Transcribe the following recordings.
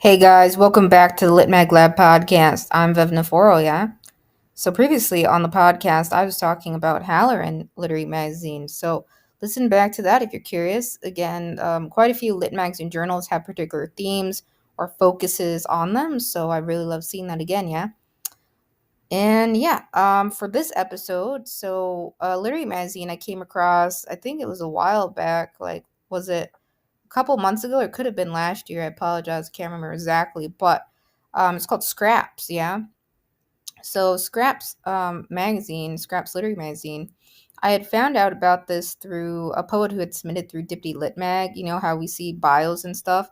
Hey guys, welcome back to the Lit Mag Lab podcast. I'm Vevna Forrow, yeah? So previously on the podcast, I was talking about Halloran Literary Magazine. So listen back to that if you're curious. Again, quite a few lit magazine journals have particular themes or focuses on them. So I really love seeing that again, yeah? And yeah, for this episode, Literary Magazine I came across, I think it was a while back, like, was it a couple months ago? It could have been last year. I apologize, can't remember exactly, but it's called Scraps, yeah. So Scraps magazine, Scraps Literary Magazine, I had found out about this through a poet who had submitted through Dippity Lit Mag. You know how we see bios and stuff.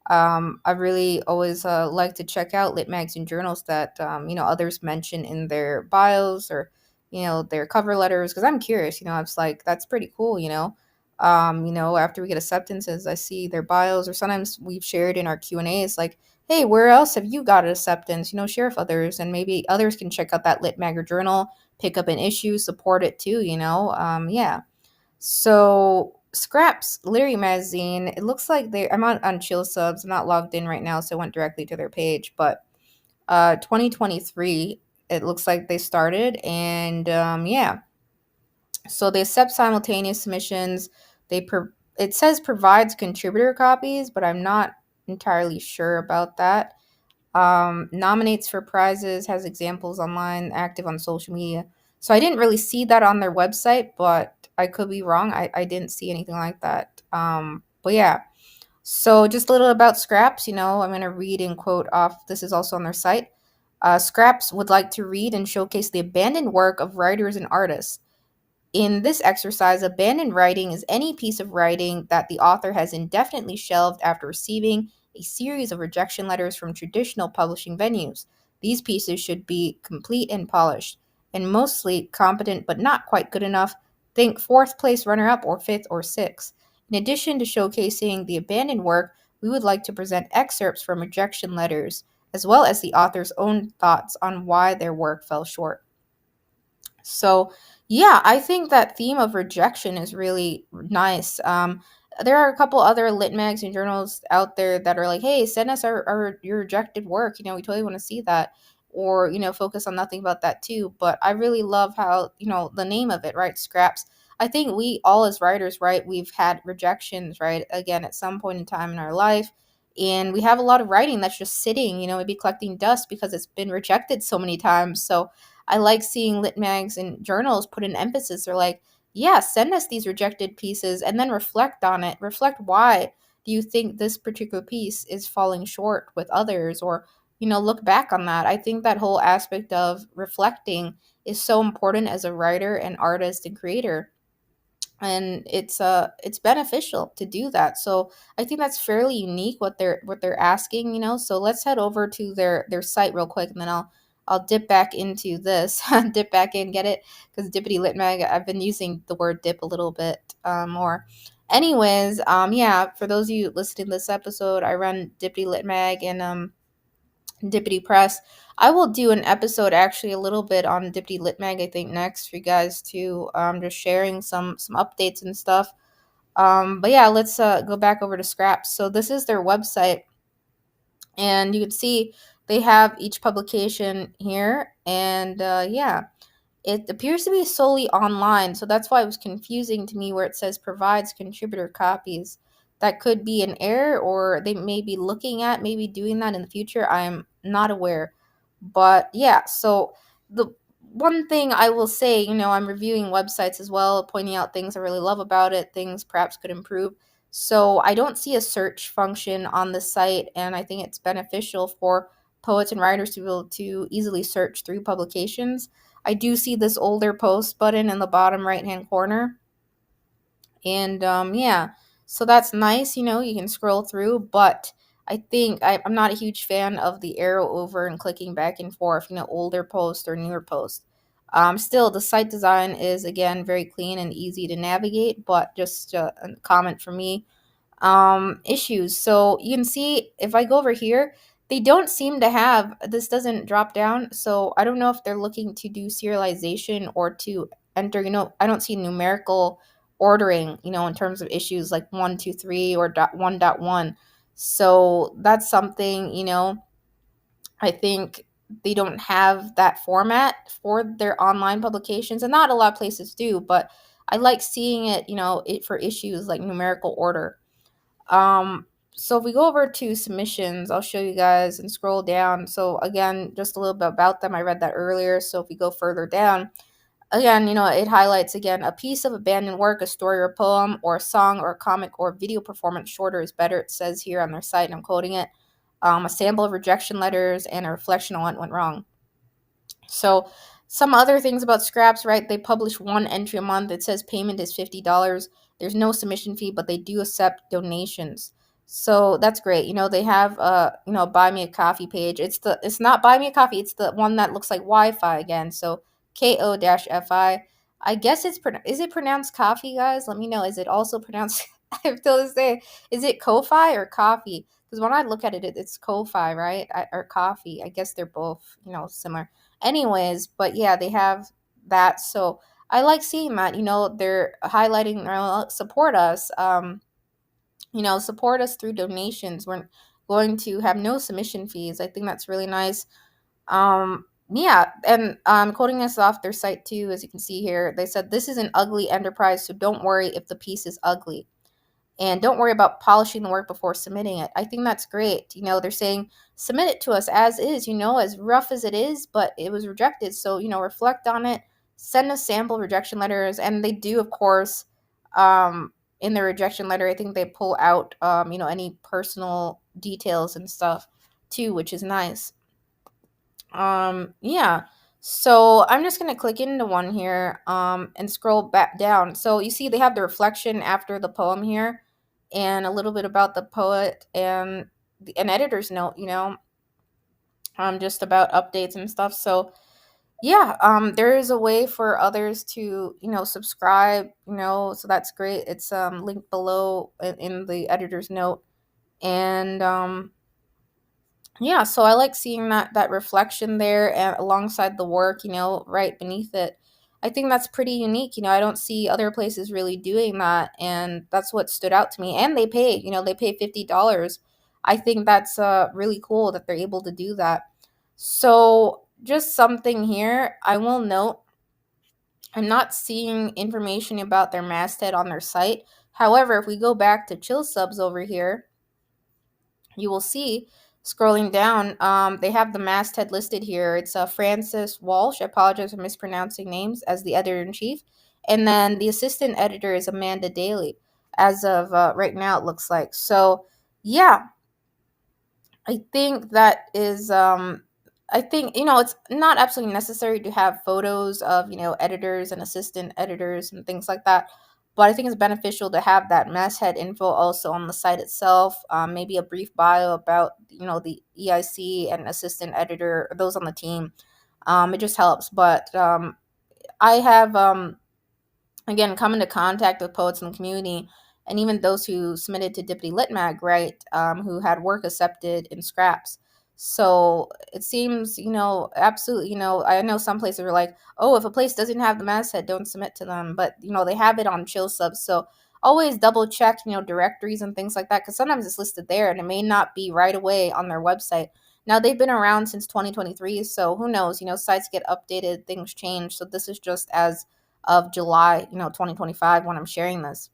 I really always like to check out lit magazine journals that others mention in their bios or their cover letters because I'm curious. I was like, that's pretty cool. After we get acceptances, I see their bios, or sometimes we've shared in our Q&As like, hey, where else have you got acceptance? Share with others, and maybe others can check out that lit mag or journal, pick up an issue, support it too. Yeah. So Scraps Literary Magazine, it looks like I'm on Chill Subs. I'm not logged in right now, so I went directly to their page. But 2023, it looks like they started, and yeah. So they accept simultaneous submissions. It says provides contributor copies, but I'm not entirely sure about that. Nominates for prizes, has examples online, active on social media. So I didn't really see that on their website, but I could be wrong. I didn't see anything like that. But yeah. So just a little about Scraps. I'm going to read and quote off. This is also on their site. Scraps would like to read and showcase the abandoned work of writers and artists. In this exercise, abandoned writing is any piece of writing that the author has indefinitely shelved after receiving a series of rejection letters from traditional publishing venues. These pieces should be complete and polished, and mostly competent but not quite good enough. Think fourth place runner up or fifth or sixth. In addition to showcasing the abandoned work, we would like to present excerpts from rejection letters, as well as the author's own thoughts on why their work fell short. So, yeah, I think that theme of rejection is really nice. There are a couple other lit mags and journals out there that are like, hey, send us your rejected work. We totally want to see that. Or, focus on nothing but that too. But I really love how, the name of it, right? Scraps. I think we all as writers, right, we've had rejections, right? Again, at some point in time in our life. And we have a lot of writing that's just sitting, maybe collecting dust because it's been rejected so many times. So I like seeing lit mags and journals put an emphasis. They're like, yeah, send us these rejected pieces and then reflect on it. Reflect why do you think this particular piece is falling short with others, or look back on that. I think that whole aspect of reflecting is so important as a writer and artist and creator, and it's beneficial to do that. So I think that's fairly unique what they're asking. So let's head over to their site real quick, and then I'll dip back into this. Dip back in, get it? Because Dippity Lit Mag, I've been using the word dip a little bit more. Anyways, yeah, for those of you listening to this episode, I run Dippity Lit Mag and Dippity Press. I will do an episode actually a little bit on Dippity Lit Mag, I think, next for you guys too. Just sharing some updates and stuff. But yeah, let's go back over to Scraps. So this is their website, and you can see they have each publication here, and yeah, it appears to be solely online, so that's why it was confusing to me where it says provides contributor copies. That could be an error, or they may be looking at maybe doing that in the future. I'm not aware. But yeah, so the one thing I will say, I'm reviewing websites as well, pointing out things I really love about it, things perhaps could improve. So I don't see a search function on the site, and I think it's beneficial for poets and writers to be able to easily search through publications. I do see this older post button in the bottom right hand corner. And yeah, so that's nice. You can scroll through, but I'm not a huge fan of the arrow over and clicking back and forth, older post or newer post. Still, the site design is, again, very clean and easy to navigate, but just a comment from me. Issues. So you can see if I go over here, they don't seem to have, this doesn't drop down. So I don't know if they're looking to do serialization or to enter, I don't see numerical ordering, in terms of issues like 1, 2, 3 or .1.1. So that's something, I think they don't have that format for their online publications, and not a lot of places do, but I like seeing it, it for issues like numerical order. So if we go over to submissions, I'll show you guys and scroll down. So again, just a little bit about them. I read that earlier. So if we go further down, again, it highlights again a piece of abandoned work, a story or a poem, or a song or a comic or video performance. Shorter is better, it says here on their site, and I'm quoting it. A sample of rejection letters and a reflection on what went wrong. So some other things about Scraps, right? They publish one entry a month. It says payment is $50. There's no submission fee, but they do accept donations. So that's great. They have buy me a coffee page. It's not buy me a coffee. It's the one that looks like Wi-Fi again. So KO-FI. I guess is it pronounced coffee, guys? Let me know. Is it also pronounced I have to say, is it Ko-Fi or coffee? Because when I look at it, it's Ko-Fi, right? Or coffee. I guess they're both, similar. Anyways, but yeah, they have that. So I like seeing that. They're highlighting, support us. Support us through donations. We're going to have no submission fees. I think that's really nice. Yeah, and quoting this off their site too, as you can see here, they said this is an ugly enterprise, so don't worry if the piece is ugly. And don't worry about polishing the work before submitting it. I think that's great. They're saying submit it to us as is, as rough as it is, but it was rejected. So, reflect on it, send us sample rejection letters. And they do, of course, in the rejection letter, I think they pull out, any personal details and stuff too, which is nice. Yeah. So I'm just gonna click into one here, and scroll back down. So you see they have the reflection after the poem here, and a little bit about the poet and an editor's note, just about updates and stuff. So yeah, there is a way for others to, subscribe, so that's great. It's linked below in the editor's note, and yeah, so I like seeing that reflection there and alongside the work, right beneath it. I think that's pretty unique. I don't see other places really doing that, and that's what stood out to me. And they pay $50. I think that's really cool that they're able to do that. So, just something here I will note, I'm not seeing information about their masthead on their site. However, if we go back to Chill Subs over here, you will see scrolling down, they have the masthead listed here. It's Francis Walsh. I apologize for mispronouncing names, as the editor in chief. And then the assistant editor is Amanda Daly, as of right now, it looks like. So, yeah, I think that is I think it's not absolutely necessary to have photos of, editors and assistant editors and things like that. But I think it's beneficial to have that masthead info also on the site itself. Maybe a brief bio about, the EIC and assistant editor, those on the team. It just helps. But I have again come into contact with poets in the community, and even those who submitted to Dippity Lit Mag, right, who had work accepted in Scraps. So it seems, absolutely, I know some places are like, oh, if a place doesn't have the masthead, don't submit to them. But, they have it on Chill Subs. So always double check, directories and things like that, because sometimes it's listed there and it may not be right away on their website. Now, they've been around since 2023, so who knows? Sites get updated, things change. So this is just as of July, 2025 when I'm sharing this.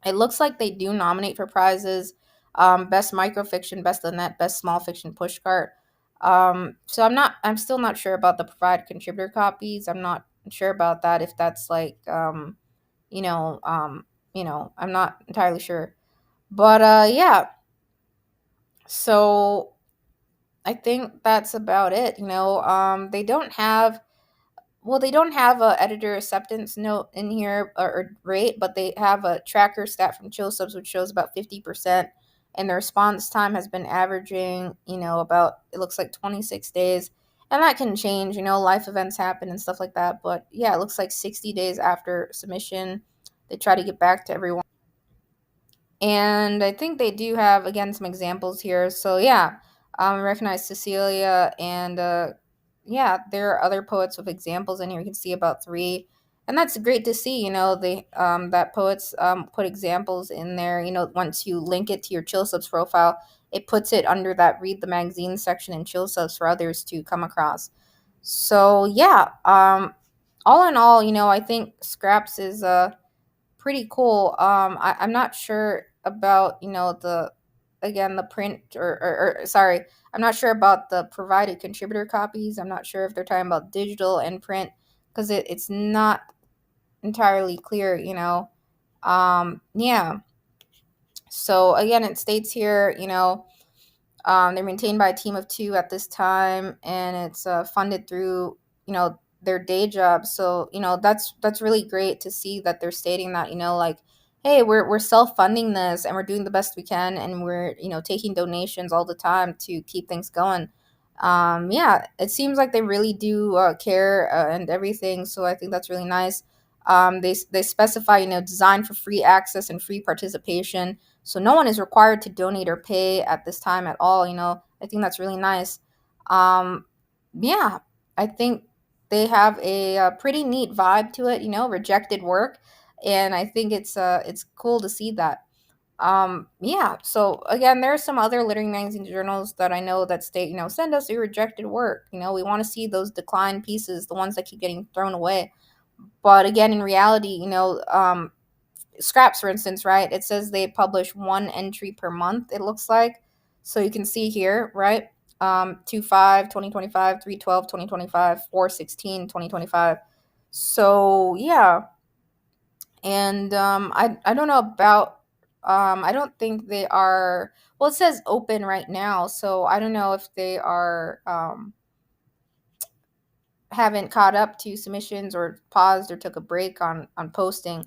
It looks like they do nominate for prizes, best microfiction, best of the net, best small fiction pushcart. So I'm still not sure about the provide contributor copies. I'm not sure about that, if that's like, you know, um, I'm not entirely sure. But yeah, so I think that's about it. They don't have a editor acceptance note in here, or rate, but they have a tracker stat from Chill Subs, which shows about 50%, and the response time has been averaging, about, it looks like 26 days, and that can change. Life events happen and stuff like that, but yeah, it looks like 60 days after submission, they try to get back to everyone. And I think they do have, again, some examples here. So yeah, I recognize Cecilia, and yeah, there are other poets with examples in here. You can see about three. And that's great to see. They that poets put examples in there. Once you link it to your chill subs profile, it puts it under that read the magazine section in chill subs for others to come across. So yeah, all in all, I think Scraps is pretty cool. I'm not sure about the again the print or sorry, I'm not sure about the provided contributor copies. I'm not sure if they're talking about digital and print because it's not entirely clear. Yeah. So again, it states here, they're maintained by a team of two at this time, and it's funded through their day job. So that's really great to see that they're stating that like, hey, we're self funding this, and we're doing the best we can, and we're taking donations all the time to keep things going. Yeah, it seems like they really do care and everything. So I think that's really nice. They specify design for free access and free participation, so no one is required to donate or pay at this time at all. I think that's really nice. Um, yeah, I think they have a pretty neat vibe to it. Rejected work, and I think it's cool to see that. Yeah. So again, there are some other literary magazine journals that I know that state, send us your rejected work. We want to see those declined pieces, the ones that keep getting thrown away. But again, in reality, Scraps, for instance, right? It says they publish one entry per month, it looks like. So you can see here, right? 2/5, 2025, 3/12, 2025, 4/16, 2025. So yeah. And I don't know about, I don't think they are, well, it says open right now. So I don't know if they are, haven't caught up to submissions or paused or took a break on posting,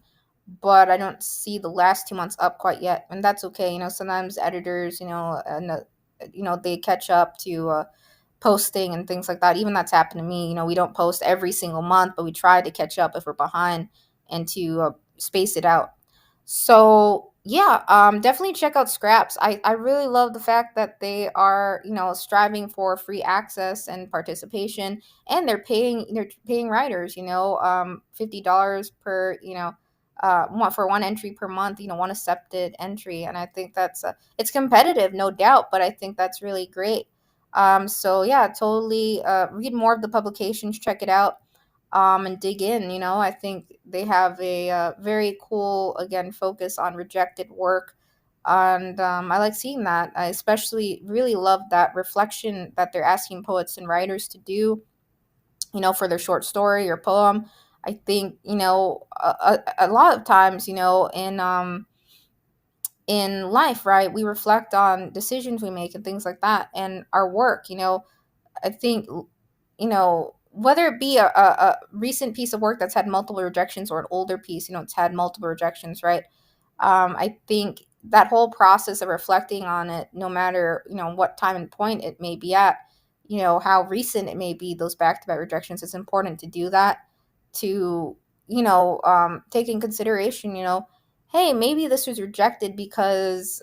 but I don't see the last 2 months up quite yet, and that's okay. Sometimes editors, and they catch up to posting and things like that. Even that's happened to me. We don't post every single month, but we try to catch up if we're behind and to space it out. So yeah, definitely check out Scraps. I really love the fact that they are striving for free access and participation, and they're paying writers $50 per for one entry per month, one accepted entry, and I think that's it's competitive, no doubt, but I think that's really great. So yeah, totally read more of the publications, check it out, and dig in. I think they have a very cool, again, focus on rejected work. And I like seeing that. I especially really love that reflection that they're asking poets and writers to do, for their short story or poem. I think, a lot of times, in life, right, we reflect on decisions we make and things like that, and our work. I think, whether it be a recent piece of work that's had multiple rejections or an older piece, it's had multiple rejections, right? I think that whole process of reflecting on it, no matter, what time and point it may be at, how recent it may be, those back to back rejections, it's important to do that to, take in consideration, hey, maybe this was rejected because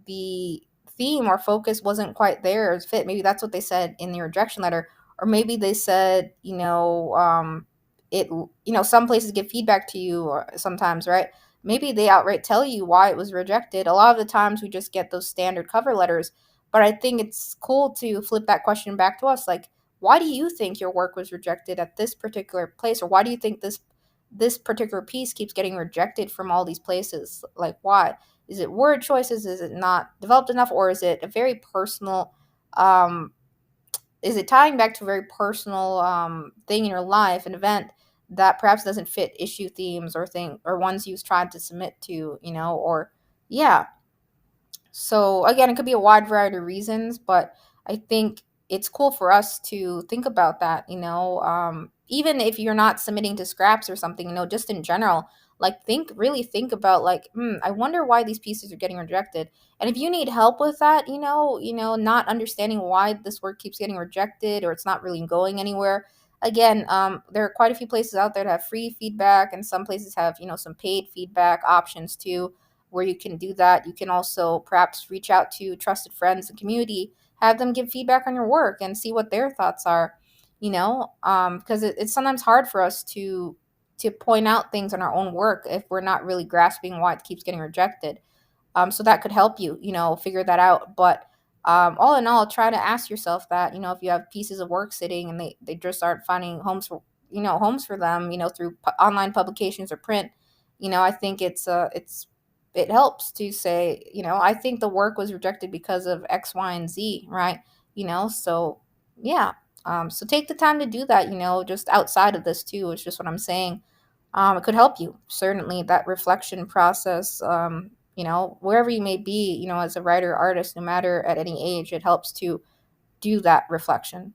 the theme or focus wasn't quite there or fit. Maybe that's what they said in the rejection letter. Or maybe they said, some places give feedback to you or sometimes, right? Maybe they outright tell you why it was rejected. A lot of the times we just get those standard cover letters. But I think it's cool to flip that question back to us. Like, why do you think your work was rejected at this particular place? Or why do you think this particular piece keeps getting rejected from all these places? Like, why? Is it word choices? Is it not developed enough? Or is it a very personal, is it tying back to a very personal thing in your life, an event that perhaps doesn't fit issue themes or ones you've tried to submit to, or yeah. So again, it could be a wide variety of reasons, but I think it's cool for us to think about that, even if you're not submitting to scraps or something, just in general, like really think about like, I wonder why these pieces are getting rejected. And if you need help with that, not understanding why this work keeps getting rejected or it's not really going anywhere. Again, there are quite a few places out there that have free feedback, and some places have, some paid feedback options too, where you can do that. You can also perhaps reach out to trusted friends and community, have them give feedback on your work and see what their thoughts are, because it's sometimes hard for us to to point out things in our own work if we're not really grasping why it keeps getting rejected. So that could help you, figure that out. But all in all, try to ask yourself that, if you have pieces of work sitting and they just aren't finding homes for them, through online publications or print, I think it helps to say, I think the work was rejected because of X, Y, and Z, right? So yeah. So take the time to do that, just outside of this too, is just what I'm saying. It could help you, certainly, that reflection process, wherever you may be, as a writer, artist, no matter at any age, it helps to do that reflection.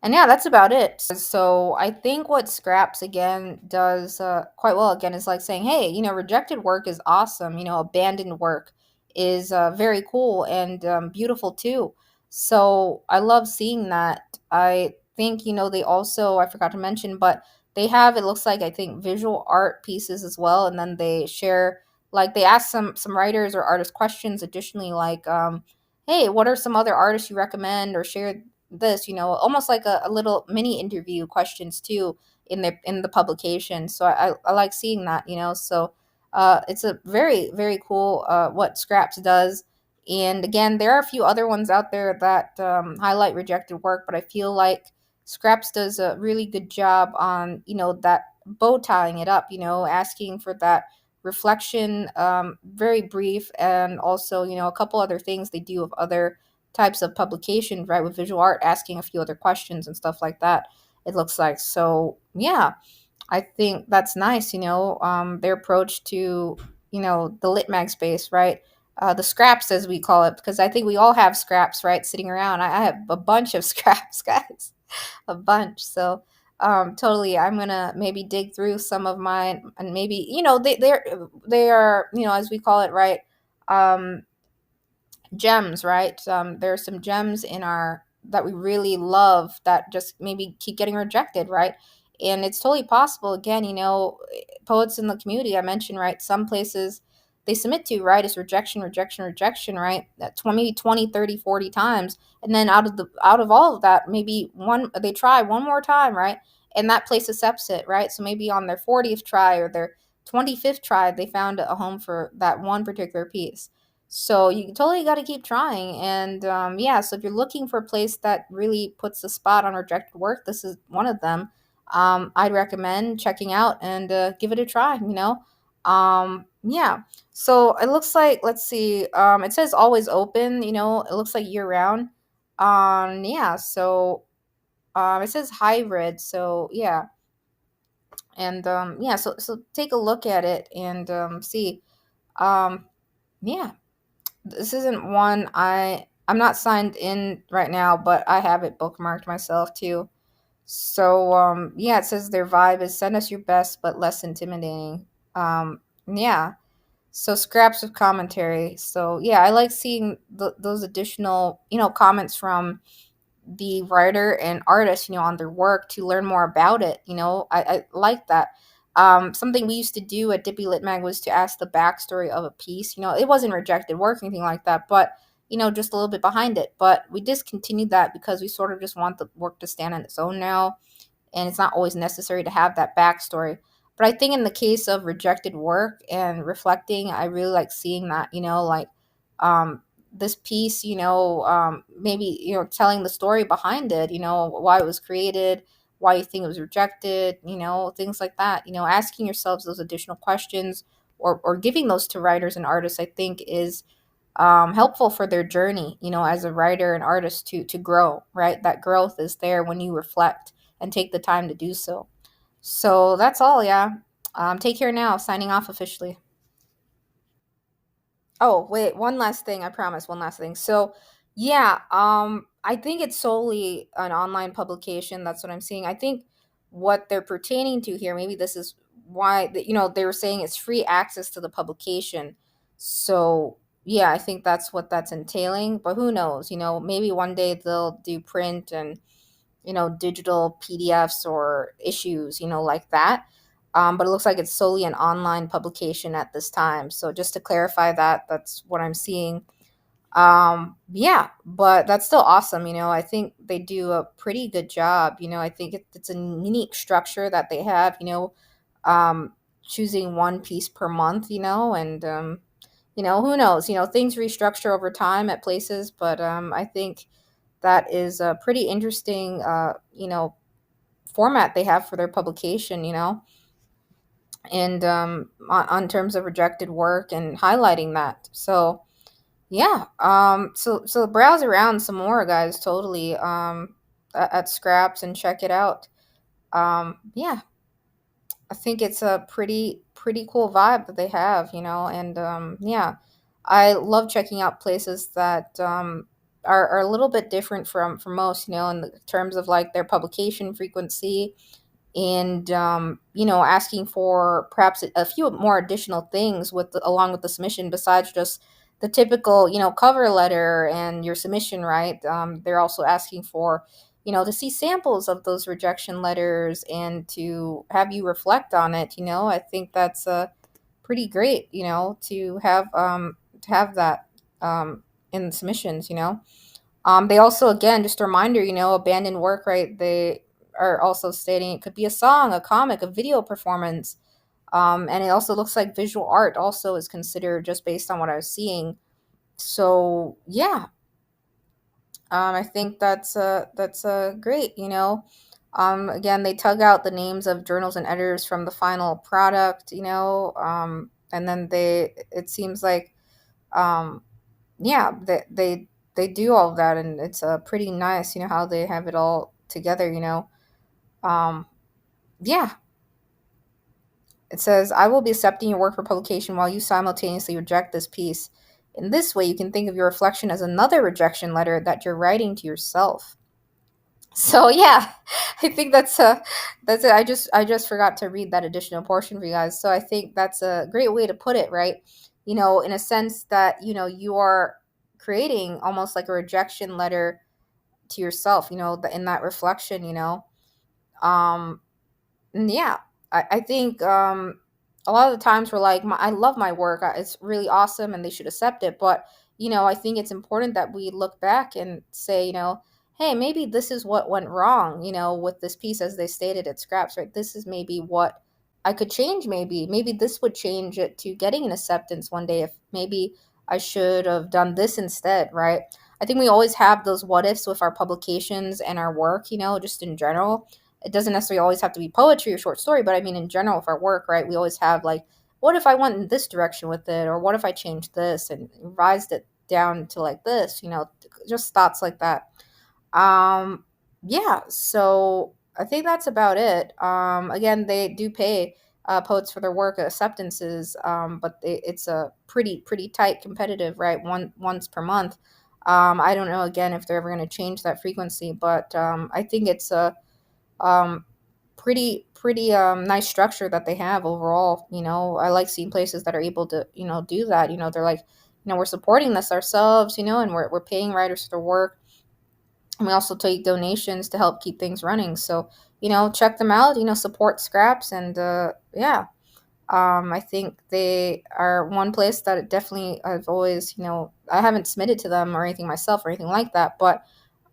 And yeah, that's about it. So I think what Scraps again does quite well again is like saying, hey, rejected work is awesome. Abandoned work is very cool and beautiful too. So I love seeing that. I think, they also, I forgot to mention, but they have, it looks like, I think, visual art pieces as well. And then they share, like, they ask some writers or artist questions additionally, like, hey, what are some other artists you recommend, or share this, almost like a little mini interview questions too in the publication. So I like seeing that, so it's a very, very cool what Scraps does. And again, there are a few other ones out there that highlight rejected work, but I feel like Scraps does a really good job on, that bow tying it up, asking for that reflection, very brief, and also, a couple other things they do of other types of publications, right, with visual art, asking a few other questions and stuff like that, it looks like. So yeah, I think that's nice, their approach to, the lit mag space, right? The scraps, as we call it, because I think we all have scraps, right, sitting around. I have a bunch of scraps, guys, a bunch. So totally, I'm gonna maybe dig through some of mine, and maybe, they are, as we call it, right, um gems, right? There are some gems in our that we really love that just maybe keep getting rejected, right? And it's totally possible. Again, poets in the community I mentioned, right? Some places they submit to, right, is rejection, rejection, rejection, right? That 20, 20, 30, 40 times. And then out of all of that, maybe one they try one more time, right? And that place accepts it, right? So maybe on their 40th try or their 25th try, they found a home for that one particular piece. So you totally got to keep trying. And yeah, so if you're looking for a place that really puts the spot on rejected work, this is one of them. I'd recommend checking out and give it a try, Yeah. So it looks like, let's see, it says always open, it looks like year round. Yeah. So it says hybrid. So yeah. And yeah, so take a look at it and see. Um, yeah. This isn't one I'm not signed in right now, but I have it bookmarked myself too. So yeah, it says their vibe is send us your best but less intimidating. Yeah. So scraps of commentary. So yeah, I like seeing those additional, comments from the writer and artist, on their work to learn more about it. I like that. Something we used to do at Dippy Lit Mag was to ask the backstory of a piece. It wasn't rejected work or anything like that, but just a little bit behind it. But we discontinued that because we sort of just want the work to stand on its own now, and it's not always necessary to have that backstory. But I think in the case of rejected work and reflecting, I really like seeing that, like um, this piece, maybe, telling the story behind it, why it was created, why you think it was rejected, things like that, asking yourselves those additional questions, or giving those to writers and artists, I think is helpful for their journey, as a writer and artist to grow, right? That growth is there when you reflect and take the time to do so. So that's all, yeah. Take care now. Signing off officially. Oh, wait, one last thing. I promise, one last thing. So, yeah, I think it's solely an online publication. That's what I'm seeing. I think what they're pertaining to here, maybe this is why they were saying it's free access to the publication. So, yeah, I think that's what that's entailing. But who knows? Maybe one day they'll do print and digital PDFs or issues, like that. But it looks like it's solely an online publication at this time. So just to clarify that, that's what I'm seeing. Yeah, but that's still awesome. I think they do a pretty good job. I think it's a unique structure that they have. um, choosing one piece per month, and who knows, things restructure over time at places, but I think that is a pretty interesting, format they have for their publication, and on terms of rejected work and highlighting that. So yeah, so browse around some more, guys. Totally, at Scraps and check it out. Yeah, I think it's a pretty cool vibe that they have, and yeah, I love checking out places that are a little bit different from most, in the terms of like their publication frequency, and asking for perhaps a few more additional things along with the submission, besides just the typical cover letter and your submission, right? They're also asking for to see samples of those rejection letters and to have you reflect on it. I think that's pretty great, to have that in the submissions. They also, again, just a reminder, abandoned work, right? They are also stating it could be a song, a comic, a video performance. And it also looks like visual art also is considered, just based on what I was seeing. So yeah, I think that's great. Again, they tug out the names of journals and editors from the final product. And then it seems like, um, yeah, they do all of that, and it's pretty nice. How they have it all together. Um, yeah, it says, I will be accepting your work for publication while you simultaneously reject this piece. In this way, you can think of your reflection as another rejection letter that you're writing to yourself. So yeah, I think that's it. I just forgot to read that additional portion for you guys. So I think that's a great way to put it, right? In a sense that you are creating almost like a rejection letter to yourself. In that reflection. Um, and yeah, I think a lot of the times we're like, I love my work. It's really awesome and they should accept it. But, I think it's important that we look back and say, hey, maybe this is what went wrong, with this piece, as they stated at Scraps, right? This is maybe what I could change. Maybe this would change it to getting an acceptance one day, if maybe I should have done this instead, right? I think we always have those what ifs with our publications and our work, just in general. It doesn't necessarily always have to be poetry or short story, but I mean, in general, with our work, right, we always have like, what if I went in this direction with it? Or what if I changed this and revised it down to like this, just thoughts like that. Um, yeah, so I think that's about it. Again, they do pay poets for their work acceptances, but it's a pretty tight competitive, right? Once per month. I don't know, again, if they're ever going to change that frequency, but I think it's a um, pretty nice structure that they have overall. I like seeing places that are able to do that. They're like, we're supporting this ourselves, and we're paying writers for their work, and we also take donations to help keep things running. So check them out. Support Scraps, and yeah. I think they are one place that definitely I've always, I haven't submitted to them or anything myself or anything like that, but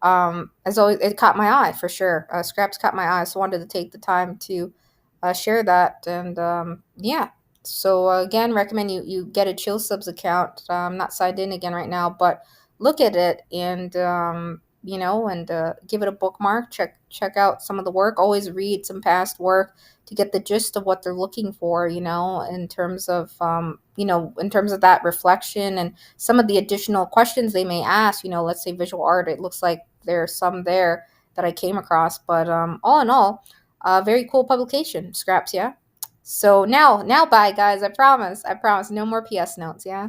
as always, it caught my eye for sure. Scraps caught my eye, so I wanted to take the time to share that. And yeah, so again, recommend you get a Chill Subs account. I'm not signed in again right now, but look at it, and and give it a bookmark. Check out some of the work. Always read some past work to get the gist of what they're looking for. In terms of in terms of that reflection and some of the additional questions they may ask. Let's say visual art. It looks like there's some there that I came across, but all in all, very cool publication, Scraps. Yeah. So now, bye, guys. I promise. No more PS notes. Yeah.